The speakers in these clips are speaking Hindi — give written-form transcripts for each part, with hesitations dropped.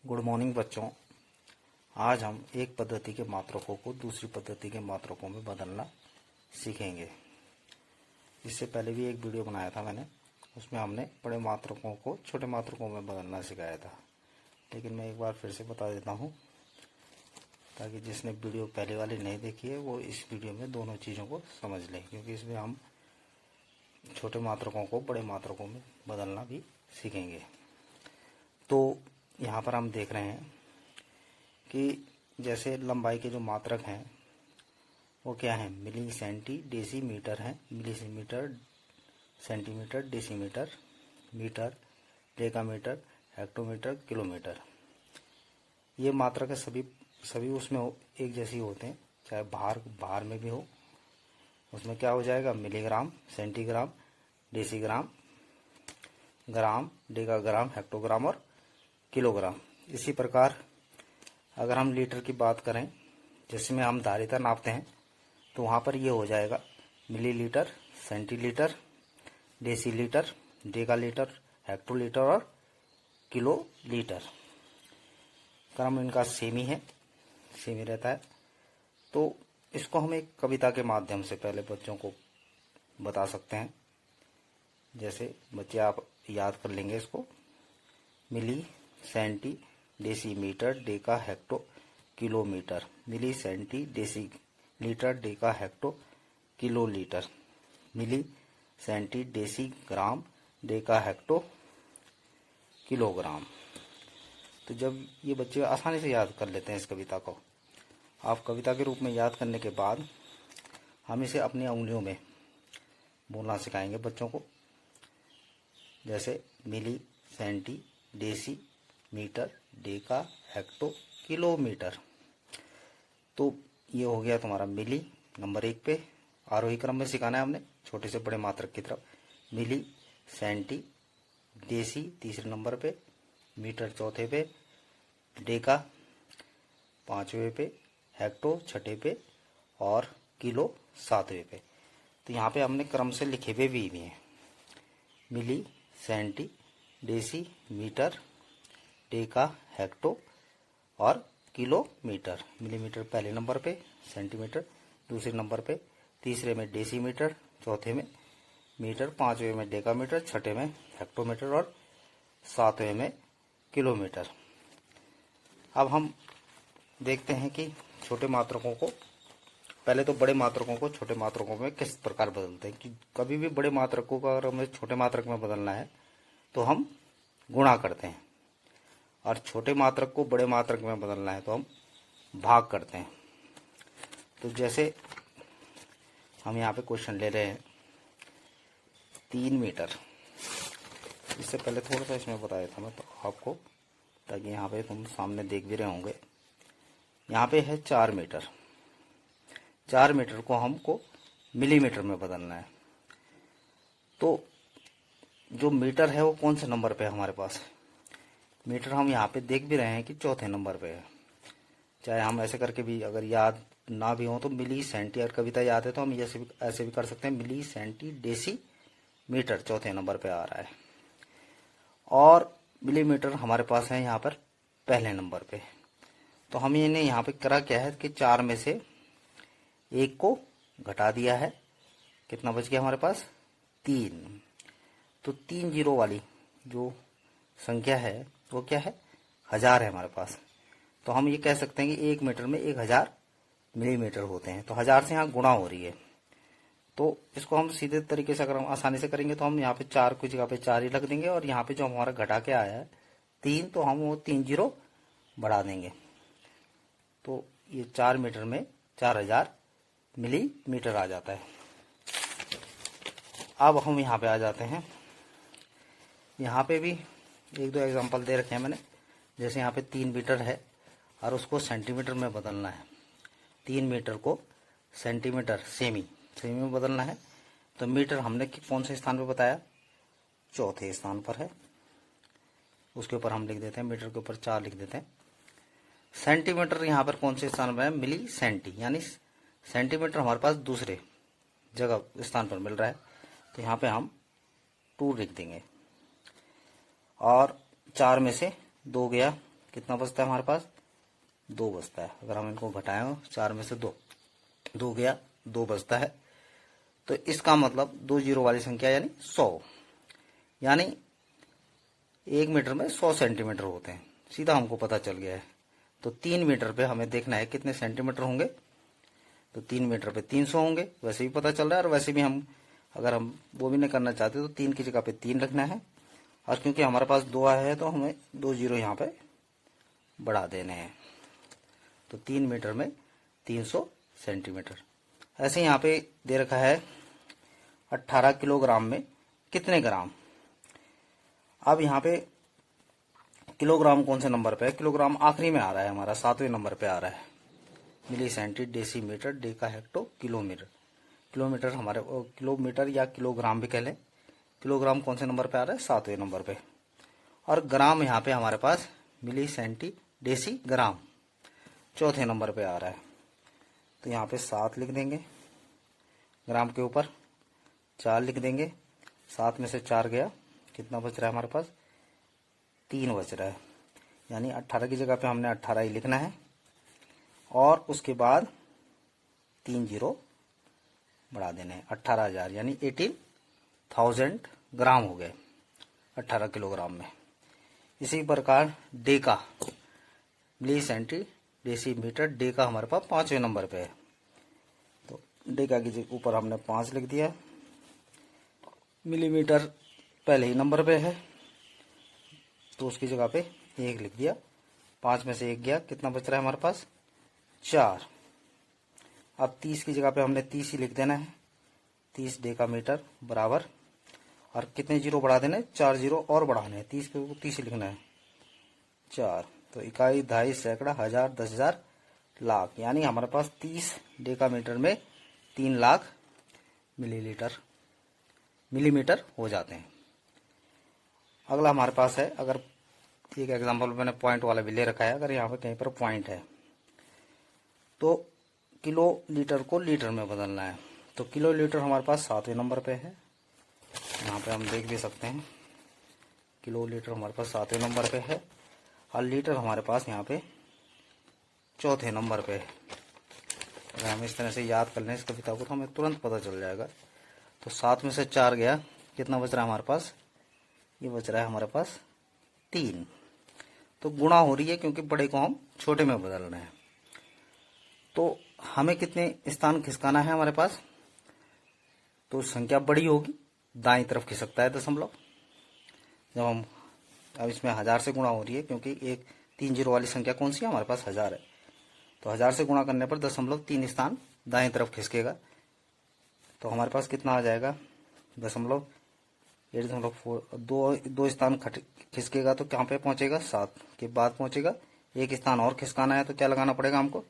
गुड मॉर्निंग बच्चों। आज हम एक पद्धति के मात्रकों को दूसरी पद्धति के मात्रकों में बदलना सीखेंगे। इससे पहले भी एक वीडियो बनाया था मैंने, उसमें हमने बड़े मात्रकों को छोटे मात्रकों में बदलना सिखाया था। लेकिन मैं एक बार फिर से बता देता हूँ ताकि जिसने वीडियो पहले वाली नहीं देखी है वो इस वीडियो में दोनों चीज़ों को समझ लें, क्योंकि इसमें हम छोटे मात्रकों को बड़े मात्रकों में बदलना भी सीखेंगे। तो यहाँ पर हम देख रहे हैं कि जैसे लंबाई के जो मात्रक हैं वो क्या है, मिली सेंटी डेसीमीटर है। Millimetre, centimetre, decimetre, metre, decametre, hectometre, kilometre. ये मात्रक है, सभी उसमें एक जैसे होते हैं, चाहे बाहर में भी हो। उसमें क्या हो जाएगा, मिलीग्राम, सेंटीग्राम, डेसीग्राम, ग्राम, डेकाग्राम, हेक्टोग्राम और किलोग्राम। इसी प्रकार अगर हम लीटर की बात करें, जिसमें हम धारिता नापते हैं, तो वहाँ पर ये हो जाएगा मिलीलीटर, सेंटीलीटर, डेसीलीटर, डेकालीटर, हेक्टोलीटर और किलोलीटर। क्रम इनका सेमी रहता है। तो इसको हम एक कविता के माध्यम से पहले बच्चों को बता सकते हैं। जैसे बच्चे आप याद कर लेंगे इसको, milli centi decimetre deca hecto kilometre, milli centi decilitre deca hecto kilolitre, milli centi decigram deca hecto kilogram. तो जब ये बच्चे आसानी से याद कर लेते हैं इस कविता को, आप कविता के रूप में याद करने के बाद हम इसे अपनी उंगलियों में बोलना सिखाएंगे बच्चों को। जैसे milli centi deci metre deca hecto kilometre. तो ये हो गया तुम्हारा मिली नंबर 1 पे, आरोही क्रम में सिखाना है हमने छोटे से बड़े मात्रक की तरफ। मिली सेंटी डेसी तीसरे नंबर पे, मीटर चौथे पे, डेका 5वें पे, हेक्टो 6ठे पे और किलो 7वें पे। तो यहाँ पे हमने क्रम से लिखे हुए भी हैं, milli centi deci metre deca hecto और किलोमीटर। मिलीमीटर पहले नंबर पे, सेंटीमीटर दूसरे नंबर पे, तीसरे में डेसीमीटर, चौथे में मीटर, 5वें में डेकामीटर, 6ठे में हेक्टोमीटर और 7वें में किलोमीटर। अब हम देखते हैं कि छोटे मात्रकों को, पहले तो बड़े मात्रकों को छोटे मात्रकों में किस प्रकार बदलते हैं। कि कभी भी बड़े मात्रकों को अगर हमें छोटे मात्रक में बदलना है तो हम गुणा करते हैं, और छोटे मात्रक को बड़े मात्रक में बदलना है तो हम भाग करते हैं। तो जैसे हम यहाँ पे क्वेश्चन ले रहे हैं 3 मीटर। इससे पहले थोड़ा सा इसमें बताया था मैं तो आपको, ताकि यहाँ पे तुम सामने देख भी रहे होंगे। यहाँ पे है 4 मीटर। 4 मीटर को हमको मिलीमीटर में बदलना है। तो जो मीटर है वो कौन से नंबर पे है हमारे पास? मीटर हम यहाँ पे देख भी रहे हैं कि चौथे नंबर पे है। चाहे हम ऐसे करके भी अगर याद ना भी हो तो मिली सेंटी, अगर कविता याद है तो हम ऐसे भी कर सकते हैं, मिली सेंटी डेसी मीटर चौथे नंबर पे आ रहा है, और मिलीमीटर हमारे पास है यहाँ पर पहले नंबर पे। तो हम इन्हें यहाँ पे करा क्या है कि 4 में से 1 को घटा दिया है, कितना बच गया हमारे पास? 3। तो 3 जीरो वाली जो संख्या है वो क्या है? 1000 है हमारे पास। तो हम ये कह सकते हैं कि 1 मीटर में 1000 मिलीमीटर होते हैं। तो 1000 से यहाँ गुणा हो रही है। तो इसको हम सीधे तरीके से अगर हम आसानी से करेंगे तो हम यहाँ पे 4 की जगह पे 4 ही रख देंगे, और यहाँ पे जो हमारा घटा के आया है 3, तो हम वो 3 जीरो बढ़ा देंगे। तो ये 4 मीटर में 4000 मिलीमीटर आ जाता है। अब हम यहाँ पे आ जाते हैं, यहाँ पे भी 1-2 एग्जांपल दे रखे हैं मैंने। जैसे यहाँ पे 3 मीटर है और उसको सेंटीमीटर में बदलना है। 3 मीटर को सेंटीमीटर सेमी में बदलना है। तो मीटर हमने कौन से स्थान पे बताया? चौथे स्थान पर है। उसके ऊपर हम लिख देते हैं, मीटर के ऊपर 4 लिख देते हैं। सेंटीमीटर यहाँ पर कौन से स्थान पर है? मिली सेंटी, यानी सेंटीमीटर हमारे पास दूसरे जगह स्थान पर मिल रहा है। तो यहाँ पे हम 2 लिख देंगे, और 4 में से 2 गया कितना बचता है हमारे पास, 2 बचता है। अगर हम इनको घटाएं 4 में से 2 गया, 2 बचता है। तो इसका मतलब 2 जीरो वाली संख्या यानी 100, यानी 1 मीटर में 100 सेंटीमीटर होते हैं, सीधा हमको पता चल गया है। तो 3 मीटर पे हमें देखना है कितने सेंटीमीटर होंगे, तो 3 मीटर पे 300 होंगे, वैसे भी पता चल रहा है। और वैसे भी हम अगर हम वो भी नहीं करना चाहते तो 3 की जगह पे 3 रखना है, और क्योंकि हमारे पास 2 आया है तो हमें 2 जीरो यहाँ पे बढ़ा देने हैं। तो 3 मीटर में 300 सेंटीमीटर। ऐसे यहाँ पे दे रखा है 18 किलोग्राम में कितने ग्राम। अब यहाँ पे किलोग्राम कौन से नंबर पे है, किलोग्राम आखिरी में आ रहा है हमारा, 7वें नंबर पे आ रहा है। Milli centi, decimetre, deca hecto, kilometre. Kilometre हमारे किलोमीटर या किलोग्राम भी कह लें। किलोग्राम कौन से नंबर पे आ रहा है, 7वें नंबर पे। और ग्राम यहाँ पे हमारे पास मिली सेंटी डेसी ग्राम 4थे नंबर पे आ रहा है। तो यहाँ पे 7 लिख देंगे, ग्राम के ऊपर 4 लिख देंगे। 7 में से 4 गया, कितना बच रहा है हमारे पास, 3 बच रहा है। यानी 18 की जगह पे हमने 18 ही लिखना है, और उसके बाद 3 जीरो बढ़ा देने हैं। 18,000 यानी 18,000 ग्राम हो गए 18 किलोग्राम में। इसी प्रकार डेका, मिली सेंटी डेसीमीटर, डेका हमारे पास 5वें नंबर पे है। तो डेका के ऊपर हमने 5 लिख दिया। मिलीमीटर पहले ही नंबर पे है तो उसकी जगह पे 1 लिख दिया। 5 में से 1 गया, कितना बच रहा है हमारे पास, 4। अब 30 की जगह पे हमने 30 ही लिख देना है। 30 डेका मीटर बराबर, और कितने जीरो बढ़ा देने, 4 जीरो और बढ़ाने हैं। 30 को 30 ही लिखना है, 4। तो इकाई, दहाई, सैकड़ा, हजार, 10,000, लाख, यानी हमारे पास 30 डेका मीटर में 3 लाख मिलीमीटर हो जाते हैं। अगला हमारे पास है, अगर एक एग्जांपल मैंने पॉइंट वाला भी ले रखा है, अगर यहाँ पे कहीं पर पॉइंट है तो किलो लीटर को लीटर में बदलना है। तो किलो लीटर हमारे पास 7वें नंबर पे है, यहाँ पे हम देख भी सकते हैं। किलो लीटर हमारे पास 7वें नंबर पे है, और लीटर हमारे पास यहाँ पे 4थे नंबर पे है। अगर हम इस तरह से याद कर लें इस कविता को तो हमें तुरंत पता चल जाएगा। तो 7 में से 4 गया, कितना बच रहा है हमारे पास, ये बच रहा है हमारे पास 3। तो गुणा हो रही है क्योंकि बड़े को हम छोटे में बदल रहे हैं। तो हमें कितने स्थान खिसकाना है हमारे पास, तो संख्या बड़ी होगी, दाईं तरफ खिसकता है दशमलव। जब हम, अब इसमें 1000 से गुणा हो रही है क्योंकि एक 3 जीरो वाली संख्या कौन सी है हमारे पास, 1000 है। तो 1000 से गुणा करने पर 0.3 स्थान दाएं तरफ खिसकेगा। तो हमारे पास कितना आ जाएगा, 8.4, 2 स्थान खिसकेगा तो कहाँ पे पहुंचेगा, 7 के बाद पहुंचेगा। एक स्थान और खिसकाना है तो क्या लगाना पड़ेगा हमको,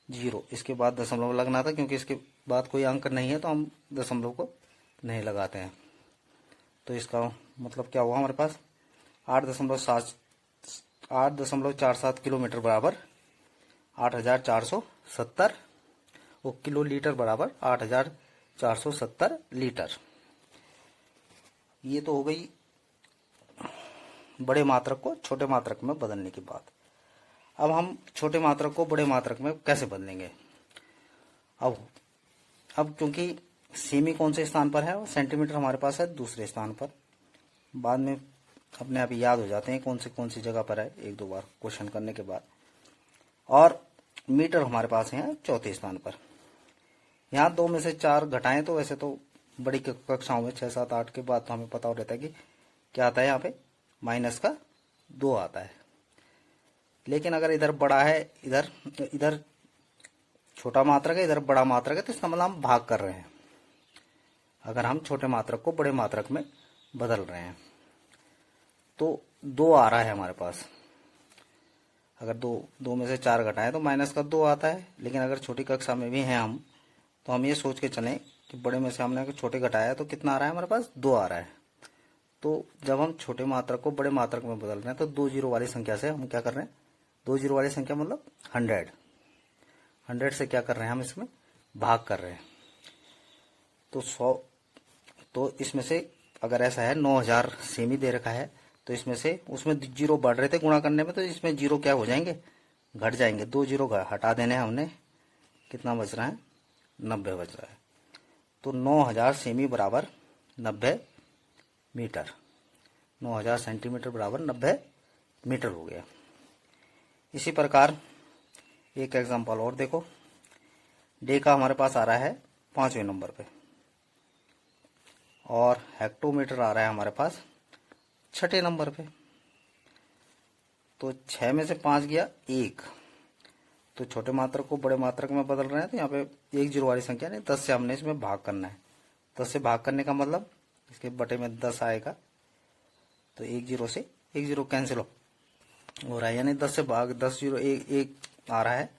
0। इसके बाद दशमलव लगना था, क्योंकि इसके बाद कोई अंक नहीं है तो हम दशमलव को नहीं लगाते हैं। तो इसका मतलब क्या हुआ, हमारे पास 8.47 किलोमीटर बराबर 8,470, वो किलो लीटर बराबर 8,470 लीटर। ये तो हो गई बड़े मात्रक को छोटे मात्रक में बदलने की बात। अब हम छोटे मात्रक को बड़े मात्रक में कैसे बदलेंगे। अब क्योंकि सेमी कौन से स्थान पर है, सेंटीमीटर हमारे पास है दूसरे स्थान पर। बाद में अपने आप याद हो जाते हैं कौन सी जगह पर है, 1-2 बार क्वेश्चन करने के बाद। और मीटर हमारे पास है 4थे स्थान पर। यहाँ 2 में से 4 घटाएं तो वैसे तो बड़ी कक्षाओं में 6, 7, 8 के बाद तो हमें पता हो रहता है कि क्या आता है, यहाँ पे -2 आता है। लेकिन अगर इधर बड़ा है, इधर छोटा मात्रक है, इधर बड़ा मात्रक है, तो इसका मतलब हम भाग कर रहे हैं। अगर हम छोटे मात्रक को बड़े मात्रक में बदल रहे हैं तो 2 आ रहा है हमारे पास। अगर 2 में से 4 घटाएं तो -2 आता है। लेकिन अगर छोटी कक्षा में भी हैं हम, तो हम ये सोच के चलें कि बड़े में से हमने छोटे घटाया तो कितना आ रहा है हमारे पास, 2 आ रहा है। तो जब हम छोटे मात्रक को बड़े मात्रक में बदल रहे हैं तो 2 जीरो वाली संख्या से हम क्या कर रहे हैं, 2 जीरो वाली संख्या मतलब 100 से क्या कर रहे हैं, हम इसमें भाग कर रहे हैं। तो 100, तो इसमें से अगर ऐसा है 9000 सेमी दे रखा है तो इसमें से उसमें जीरो बढ़ रहे थे गुणा करने में, तो इसमें जीरो क्या हो जाएंगे, घट जाएंगे। 2 जीरो हटा देने हैं हमने, कितना बच रहा है, 90 बच रहा है। तो 9000 सेमी बराबर 90 मीटर, 9000 सेंटीमीटर बराबर 90 मीटर हो गया। इसी प्रकार एक एग्जांपल और देखो। डे का हमारे पास आ रहा है 5वें नंबर पे, और हेक्टोमीटर आ रहा है हमारे पास 6ठे नंबर पे। तो 6 में से 5 गया 1, तो छोटे मात्रक को बड़े मात्रक में बदल रहे हैं, तो यहाँ पे 1 जीरो वाली संख्या नहीं, 10 से हमने इसमें भाग करना है। 10 से भाग करने का मतलब इसके बटे में 10 आएगा, तो 1 जीरो से 1 जीरो कैंसिल हो रहा है, यानी 10 से भाग 10 जीरो 1 आ रहा है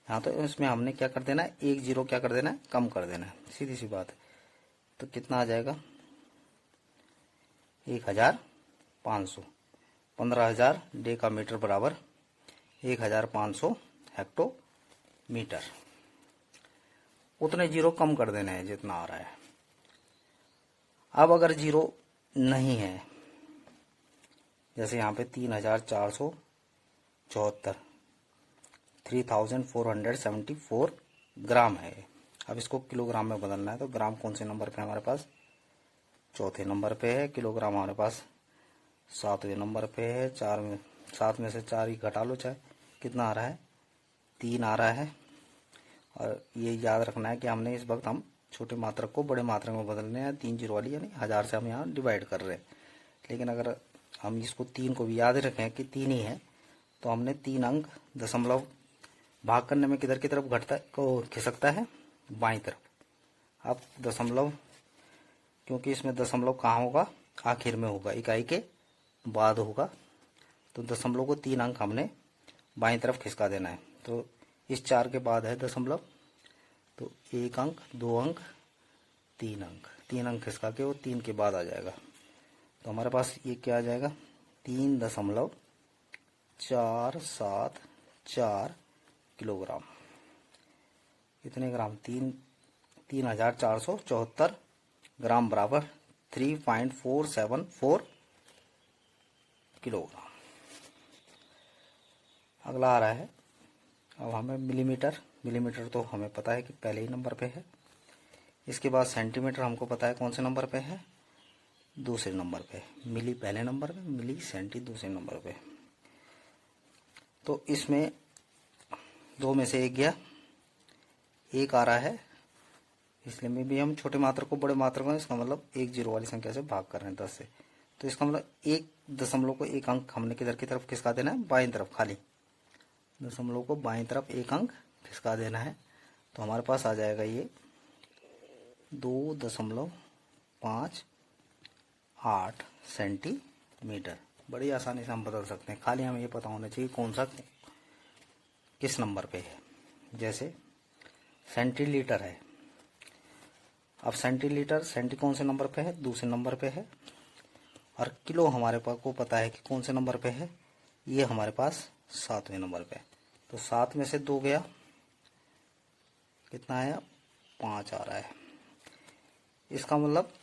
यहाँ। तो इसमें हमने क्या कर देना है, 1 जीरो क्या कर देना है, कम कर देना है, सीधी सी बात है। तो कितना आ जाएगा, 1500, 15,000 डे का मीटर बराबर 1500 हेक्टोमीटर। उतने जीरो कम कर देने हैं जितना आ रहा है। अब अगर जीरो नहीं है, जैसे यहाँ पे 3474 3474 ग्राम है। अब इसको किलोग्राम में बदलना है, तो ग्राम कौन से नंबर पे हमारे पास, चौथे नंबर पे है। किलोग्राम हमारे पास 7वें नंबर पे है। 7 में से 4 ही घटा लो, चाहे कितना आ रहा है, 3 आ रहा है। और ये याद रखना है कि हमने इस वक्त हम छोटे मात्रक को बड़े मात्रक में बदलने हैं, 3 जीरो वाली, यानी 1000 से हम यहाँ डिवाइड कर रहे हैं। लेकिन अगर हम इसको 3 को भी याद रखें कि 3 ही है, तो हमने 3 अंक दशमलव भाग करने में किधर की तरफ घटता को खिसकता है, बाईं तरफ। अब दशमलव, क्योंकि इसमें दशमलव कहाँ होगा, आखिर में होगा, इकाई के बाद होगा, तो दशमलव को 3 अंक हमने बाईं तरफ खिसका देना है। तो इस 4 के बाद है दशमलव, तो 1 अंक, 2 अंक, 3 अंक, 3 अंक खिसका के वो 3 के बाद आ जाएगा। तो हमारे पास ये क्या आ जाएगा, 3.474 किलोग्राम। कितने ग्राम, 3474 ग्राम बराबर 3.474 किलोग्राम। अगला आ रहा है, अब हमें मिलीमीटर। मिलीमीटर तो हमें पता है कि पहले ही नंबर पे है। इसके बाद सेंटीमीटर हमको पता है कौन से नंबर पे है, दूसरे नंबर पे। मिली पहले नंबर पे, मिली सेंटी दूसरे नंबर पे। तो इसमें 2 में से 1 गया, 1 आ रहा है, इसलिए में भी हम छोटे मात्रक को बड़े मात्रक में, इसका मतलब 1 जीरो वाली संख्या से भाग कर रहे हैं 10 से। तो इसका मतलब 1 दशमलव को 1 अंक हमने किधर की तरफ खिसका देना है, बाईं तरफ। खाली दशमलव को बाईं तरफ 1 अंक खिसका देना है। तो हमारे पास आ जाएगा ये 2.58 सेंटीमीटर। बड़ी आसानी से हम बदल सकते हैं, खाली हमें ये पता होना चाहिए कौन सा किस नंबर पे है। जैसे सेंटीलीटर है, अब सेंटीलीटर, सेंटी कौन से नंबर पे है, दूसरे नंबर पे है। और किलो हमारे पास को पता है कि कौन से नंबर पे है, ये हमारे पास 7वें नंबर पे। तो 7 में से 2 गया, कितना आया, 5 आ रहा है। इसका मतलब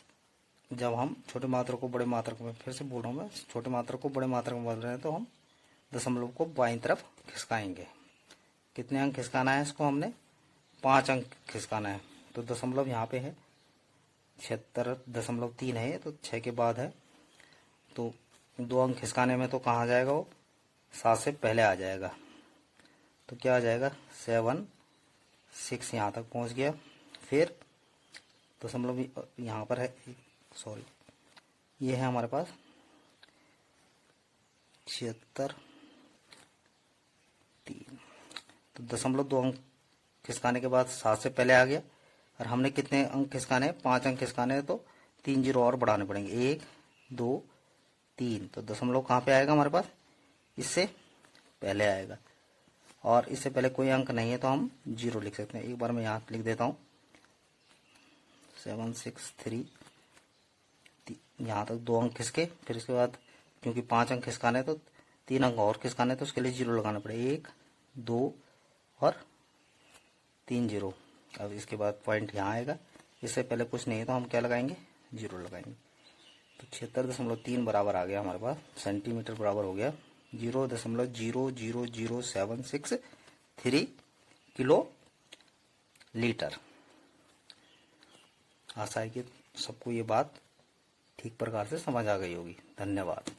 जब हम छोटे मात्रक को बड़े मात्रक में, फिर से बोल रहा हूँ मैं, छोटे मात्रक को बड़े मात्रक में बदल रहे हैं, तो हम दशमलव को बाईं तरफ खिसकाएंगे। कितने अंक खिसकाना है इसको, हमने 5 अंक खिसकाना है। तो दशमलव यहाँ पे है 76.3 है, तो 6 के बाद है, तो 2 अंक खिसकाने में तो कहाँ जाएगा वो, 7 से पहले आ जाएगा। तो क्या आ जाएगा, 76 यहाँ तक पहुँच गया। फिर दशमलव यहाँ पर है, सॉरी, ये है हमारे पास 76.3। तो दशमलव 2 अंक खिसकाने के बाद 7 से पहले आ गया। और हमने कितने अंक खिसकाने हैं, 5 अंक खिसकाने हैं, तो 3 जीरो और बढ़ाने पड़ेंगे, 1 2 3। तो दशमलव कहाँ पे आएगा हमारे पास, इससे पहले आएगा। और इससे पहले कोई अंक नहीं है, तो हम 0 लिख सकते हैं। एक बार मैं यहाँ लिख देता हूँ, 763, यहाँ तक 2 अंक खिसके। फिर इसके बाद क्योंकि 5 अंक खिसकाने हैं, तो 3 अंक और खिसकाने, तो उसके लिए 0 लगाना पड़ेगा, 1 2 और 3 जीरो। अब इसके बाद पॉइंट यहाँ आएगा, इससे पहले कुछ नहीं है, तो हम क्या लगाएंगे, 0 लगाएंगे। तो 76.3 बराबर आ गया हमारे पास, सेंटीमीटर बराबर हो गया 0.000763 किलो लीटर। आशा है कि सबको ये बात ठीक प्रकार से समझ आ गई होगी। धन्यवाद।